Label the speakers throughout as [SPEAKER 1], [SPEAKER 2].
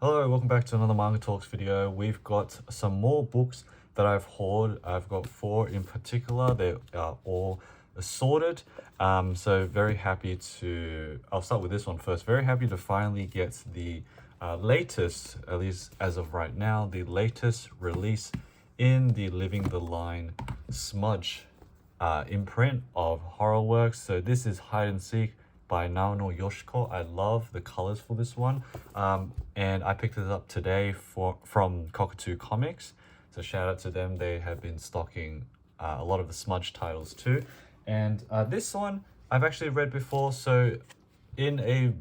[SPEAKER 1] Hello, welcome back to another Manga Talks video. We've got some more books that I've hauled. I've got 4 in particular. They are all assorted. So very happy to... I'll start with this one first. Very happy to finally get the latest, at least as of right now, the latest release in the Living the Line smudge imprint of horror works. So this is Hide and Seek by Naono Yoshiko. I love the colors for this one, and I picked it up today from Cockatoo Comics, so shout out to them. They have been stocking a lot of the smudge titles too, and this one I've actually read before. So in a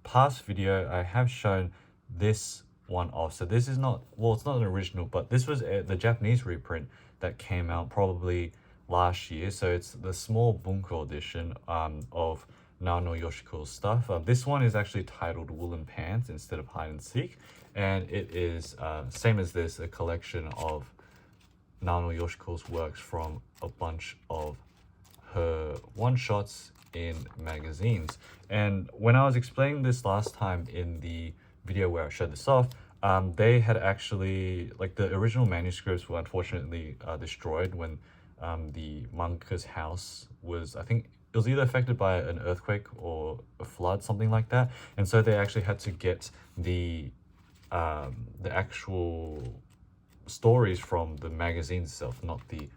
[SPEAKER 1] past video I have shown this one off. So this is not, well, it's not an original, but this was the Japanese reprint that came out probably last year. So it's the small bunko edition of Naono Yoshiko's stuff. This one is actually titled Woolen Pants instead of Hide and Seek, and it is same as this, a collection of Naono Yoshiko's works from a bunch of her one-shots in magazines. And when I was explaining this last time in the video where I showed this off, they had actually, like, the original manuscripts were unfortunately destroyed when the manga's house was, I think it was either affected by an earthquake or a flood, something like that, and so they actually had to get the actual stories from the magazine itself, not the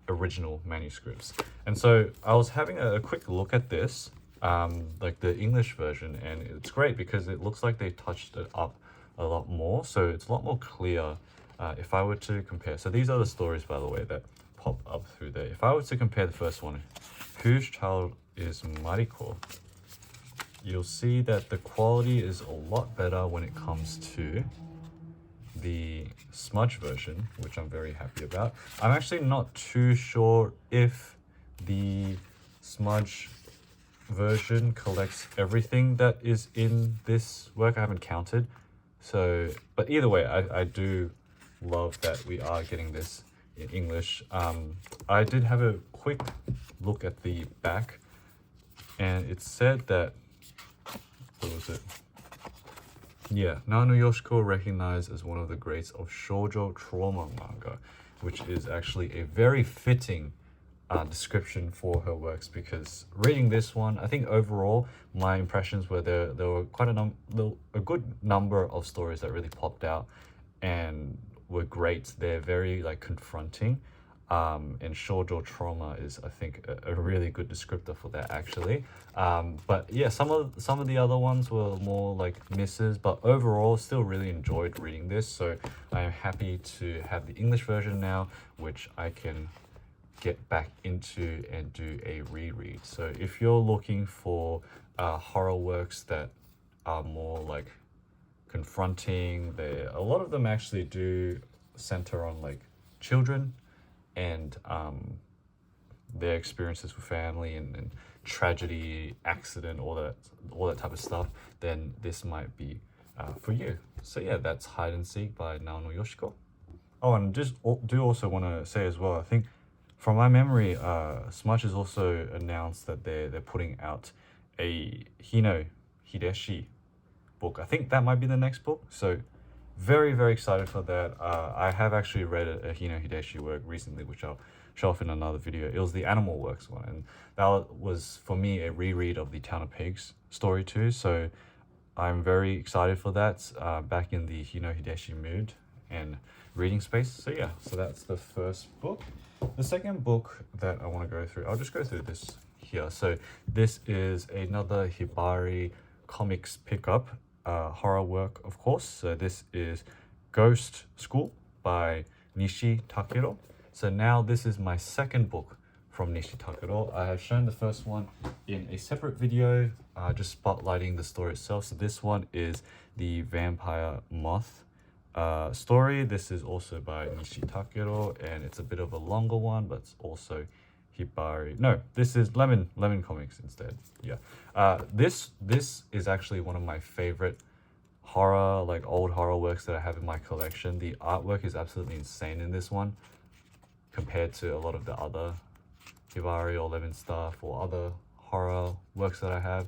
[SPEAKER 1] original manuscripts. And so I was having a quick look at this, like the English version, and it's great because it looks like they touched it up a lot more, so it's a lot more clear. If I were to compare, so these are the stories, by the way, that pop up through there. If I were to compare the first one, Whose Child is Mariko, you'll see that the quality is a lot better when it comes to the smudge version, which I'm very happy about. I'm actually not too sure if the smudge version collects everything that is in this work. I haven't counted, so, but either way, I do love that we are getting this in English. I did have a quick look at the back, and it said that, what was it? Yeah, Naono Yoshiko recognized as one of the greats of shoujo trauma manga, which is actually a very fitting description for her works, because reading this one, I think overall my impressions were there were quite a good number of stories that really popped out and were great. They're very, like, confronting, and shoujo trauma is, I think, a really good descriptor for that, actually. But yeah, some of the other ones were more like misses, but overall still really enjoyed reading this. So I am happy to have the English version now, which I can get back into and do a reread. So if you're looking for horror works that are more like confronting, a lot of them actually do center on, like, children and their experiences with family and tragedy, accident, all that type of stuff, then this might be for you. So yeah, that's Hide and Seek by Naono Yoshiko. Oh, and just do also want to say as well, I think from my memory, Smudge has also announced that they're putting out a Hino Hideshi book. I think that might be the next book, so very, very excited for that. I have actually read a Hino Hideshi work recently, which I'll show off in another video. It was the Animal Works one, and that was, for me, a reread of the Town of Pigs story too, so I'm very excited for that, back in the Hino Hideshi mood and reading space. So yeah, so that's the first book. The second book that I want to go through, I'll just go through this here. So this is another Hibari comics pickup, horror work, of course. So this is Ghost School by Nishi Takerou. So now this is my second book from Nishi Takerou. I have shown the first one in a separate video, just spotlighting the story itself. So this one is the Vampire Moth story. This is also by Nishi Takerou, and it's a bit of a longer one, but it's also Hibari. No, this is Lemon Comics instead. Yeah, this is actually one of my favorite horror, like old horror works that I have in my collection. The artwork is absolutely insane in this one compared to a lot of the other Hibari or Lemon stuff or other horror works that I have.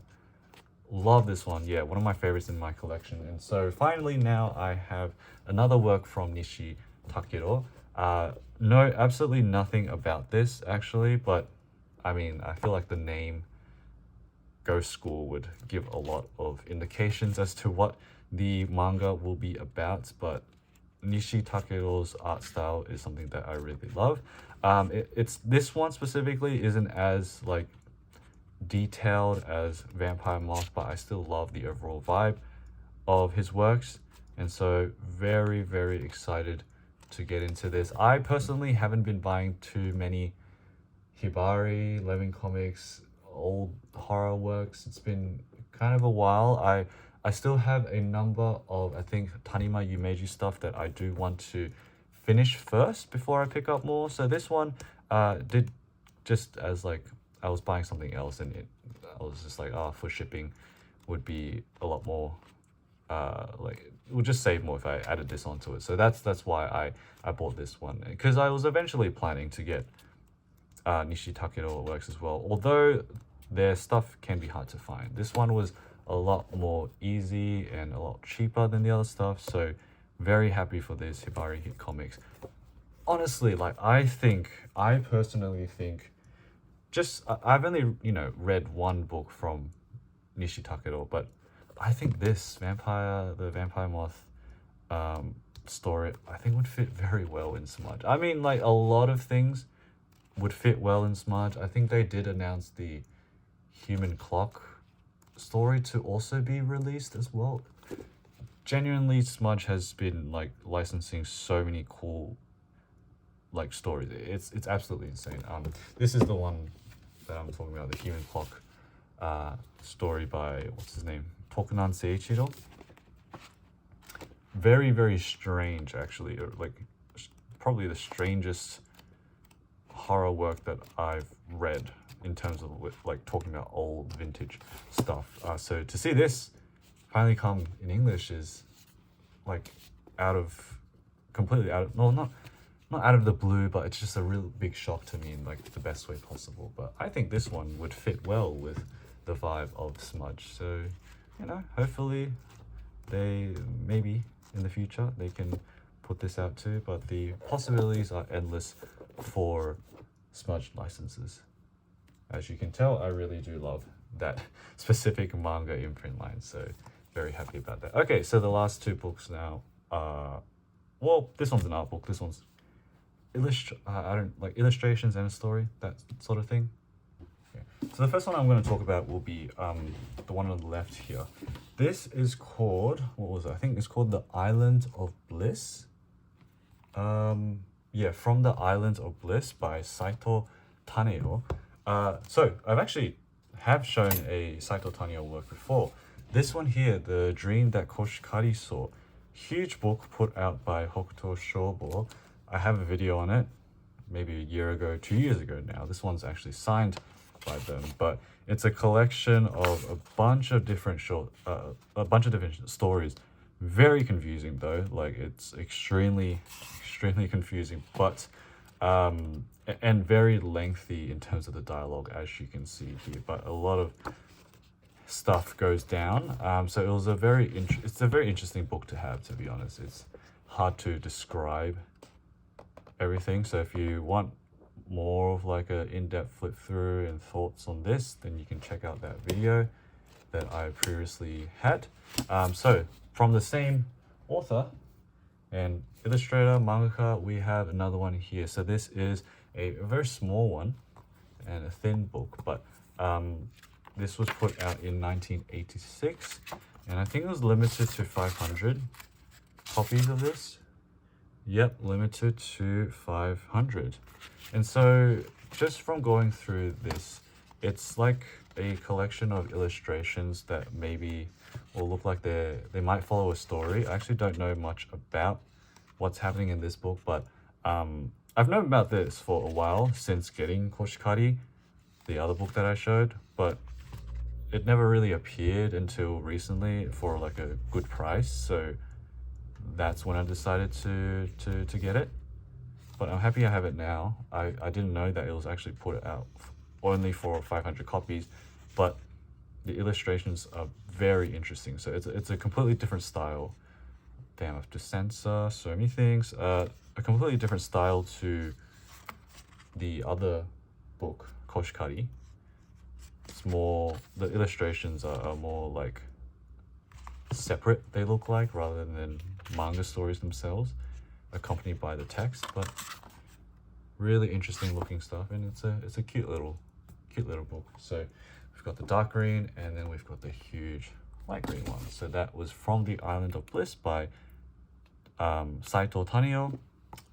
[SPEAKER 1] love this one. Yeah, one of my favorites in my collection. And so finally now I have another work from Nishi Takerou. No, absolutely nothing about this actually, but I mean, I feel like the name Ghost School would give a lot of indications as to what the manga will be about, but Nishi Takerou's art style is something that I really love. It's this one specifically isn't as like detailed as Vampire Moth, but I still love the overall vibe of his works, and so very, very excited to get into this. I personally haven't been buying too many Hibari, Levin Comics, old horror works. It's been kind of a while. I still have a number of, I think, Tanima Yumeji stuff that I do want to finish first before I pick up more. So this one did just as like I was buying something else, and I was just like, for shipping would be a lot more like it would just save more if I added this onto it. So that's why I bought this one, because I was eventually planning to get Nishi Takerou works as well, although their stuff can be hard to find. This one was a lot more easy and a lot cheaper than the other stuff, so very happy for this Hibari Hit Comics. Honestly, like I personally think, I've only read one book from Nishi Takerou, but I think this the Vampire Moth story, I think would fit very well in Smudge. I mean, like a lot of things would fit well in Smudge. I think they did announce the Human Clock story to also be released as well. Genuinely, Smudge has been like licensing so many cool like stories. It's absolutely insane. This is the one that I'm talking about, the Human Clock story by what's his name, Tokunan Seiichiro. Very, very strange actually, or like probably the strangest horror work that I've read in terms of like talking about old vintage stuff. So to see this finally come in English is like completely out of, no, not out of the blue, but it's just a real big shock to me in like the best way possible. But I think this one would fit well with the vibe of Smudge. So, hopefully they maybe in the future they can put this out too, but the possibilities are endless for Smudge licenses. As you can tell, I really do love that specific manga imprint line, so very happy about that. Okay, so the last two books now are, well, this one's an art book, this one's illustrations and a story, that sort of thing. Okay. So the first one I'm going to talk about will be the one on the left here. This is called, I think it's called The Island of Bliss. Yeah, From the Island of Bliss by Saito Taneo. So I've actually have shown a Saito Taneo work before. This one here, The Dream That Koshikari Saw, huge book put out by Hokuto Shobo. I have a video on it, maybe a year ago, 2 years ago now. This one's actually signed by them, but it's a collection of a bunch of different stories. Very confusing though, like it's extremely confusing, but and very lengthy in terms of the dialogue, as you can see here, but a lot of stuff goes down. So it was it's a very interesting book to have, to be honest. It's hard to describe everything, so if you want more of like a in-depth flip through and thoughts on this, then you can check out that video that I previously had. So from the same author and illustrator, mangaka, we have another one here. So this is a very small one and a thin book, but this was put out in 1986, and I think it was limited to 500 copies of this. Yep, limited to 500. And so just from going through this, it's like a collection of illustrations that maybe will look like they might follow a story. I actually don't know much about what's happening in this book, but I've known about this for a while, since getting Koshikari, the other book that I showed, but it never really appeared until recently for like a good price, so that's when I decided to get it. But I'm happy I have it now. I didn't know that it was actually put out only for 500 copies, but the illustrations are very interesting. So it's a completely different style. Damn, I have to censor so many things. A completely different style to the other book, Koshikari. It's more, the illustrations are more like separate, they look like, rather than manga stories themselves, accompanied by the text. But really interesting looking stuff, and it's a cute little book. So we've got the dark green, and then we've got the huge light green one. So that was from the Island of Bliss by Saito Taneo,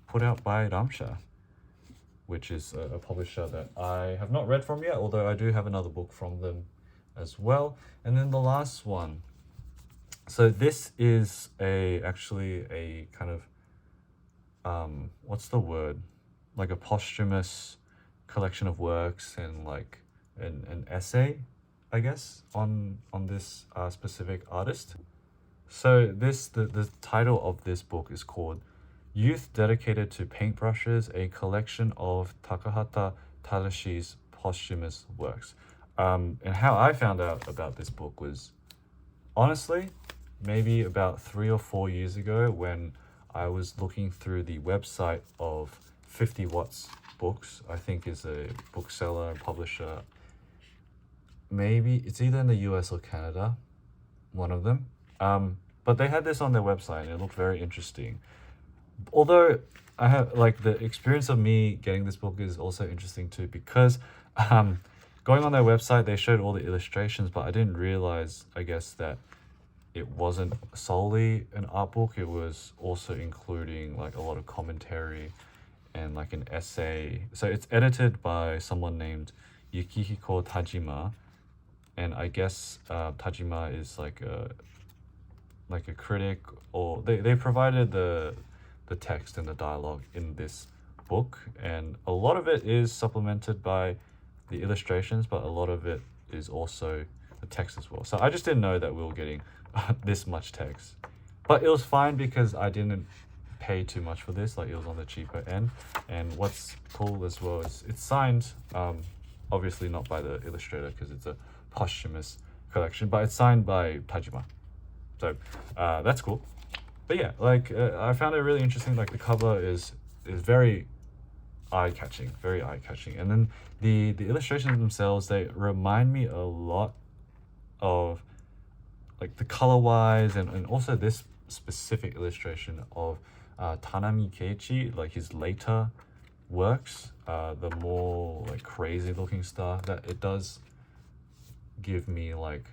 [SPEAKER 1] put out by Ramsha, which is a publisher that I have not read from yet, although I do have another book from them as well. And then the last one. So this is actually a kind of what's the word? Like a posthumous collection of works, and like an essay, I guess, on this specific artist. So the title of this book is called Youth Dedicated to Paintbrushes, a collection of Takahata Tadashi's posthumous works. And how I found out about this book was, honestly, maybe about 3 or 4 years ago, when I was looking through the website of 50 Watts Books. I think is a bookseller and publisher. Maybe it's either in the US or Canada, one of them. But they had this on their website, and it looked very interesting. Although I have, like, the experience of me getting this book is also interesting too, because going on their website, they showed all the illustrations, but I didn't realize, I guess, that it wasn't solely an art book. It was also including like a lot of commentary and like an essay. So it's edited by someone named Yukihiko Tajima, and I guess Tajima is like a critic, or they provided the text and the dialogue in this book, and a lot of it is supplemented by the illustrations, but a lot of it is also the text as well. So I just didn't know that we were getting this much text, but it was fine because I didn't pay too much for this. Like, it was on the cheaper end. And what's cool as well is it's signed, obviously not by the illustrator because it's a posthumous collection, but it's signed by Tajima. So that's cool. But yeah, like I found it really interesting. Like, the cover is very eye-catching, and then the illustrations themselves, they remind me a lot of, like, the color-wise, and also this specific illustration of Tanami Keiichi, like his later works, the more like crazy looking stuff, that it does give me like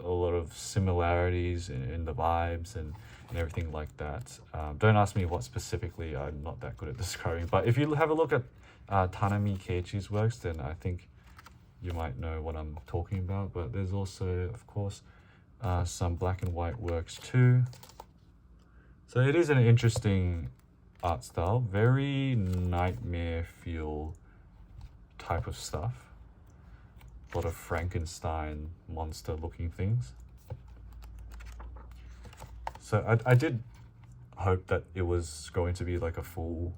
[SPEAKER 1] a lot of similarities in the vibes and everything like that. Don't ask me what specifically, I'm not that good at describing, but if you have a look at Tanami Keiichi's works, then I think you might know what I'm talking about. But there's also, of course, some black and white works too. So it is an interesting art style, very nightmare feel type of stuff. A lot of Frankenstein monster looking things. So I did hope that it was going to be like a full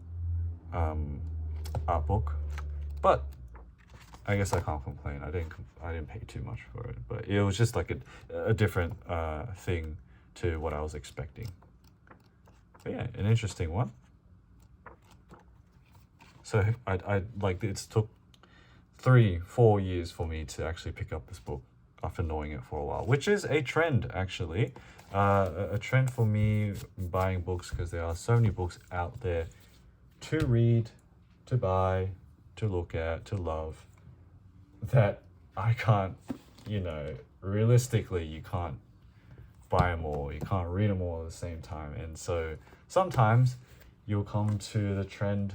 [SPEAKER 1] art book, but I guess I can't complain. I didn't pay too much for it, but it was just like a different thing to what I was expecting. But yeah, an interesting one. So I like, it took 3-4 years for me to actually pick up this book after knowing it for a while, which is a trend actually. A trend for me buying books, because there are so many books out there to read, to buy, to look at, to love, that I can't, realistically, you can't buy them all, you can't read them all at the same time. And so sometimes you'll come to the trend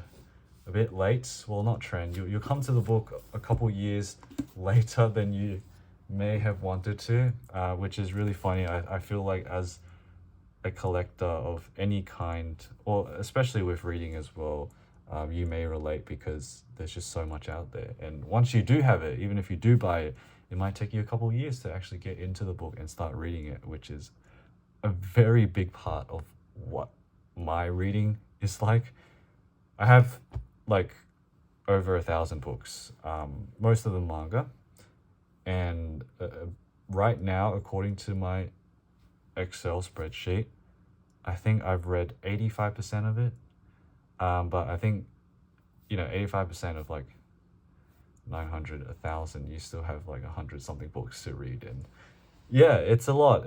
[SPEAKER 1] a bit late. Well, not trend, you'll come to the book a couple years later than you may have wanted to, which is really funny. I feel like as a collector of any kind, or especially with reading as well, you may relate, because there's just so much out there. And once you do have it, even if you do buy it, it might take you a couple of years to actually get into the book and start reading it, which is a very big part of what my reading is like. I have like over 1,000 books, most of them manga. And right now, according to my Excel spreadsheet, I think I've read 85% of it. But I think, 85% of like 900, 1,000, you still have like 100 something books to read. And yeah, it's a lot,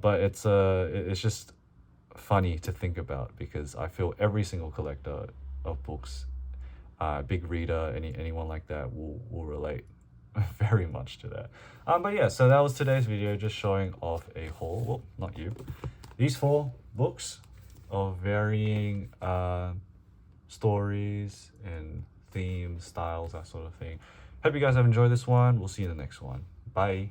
[SPEAKER 1] but it's just funny to think about, because I feel every single collector of books, big reader, anyone like that will relate very much to that. But yeah, so that was today's video, just showing off a haul. Well, not you. These 4 books of varying stories and themes, styles, that sort of thing. Hope you guys have enjoyed this one. We'll see you in the next one. Bye.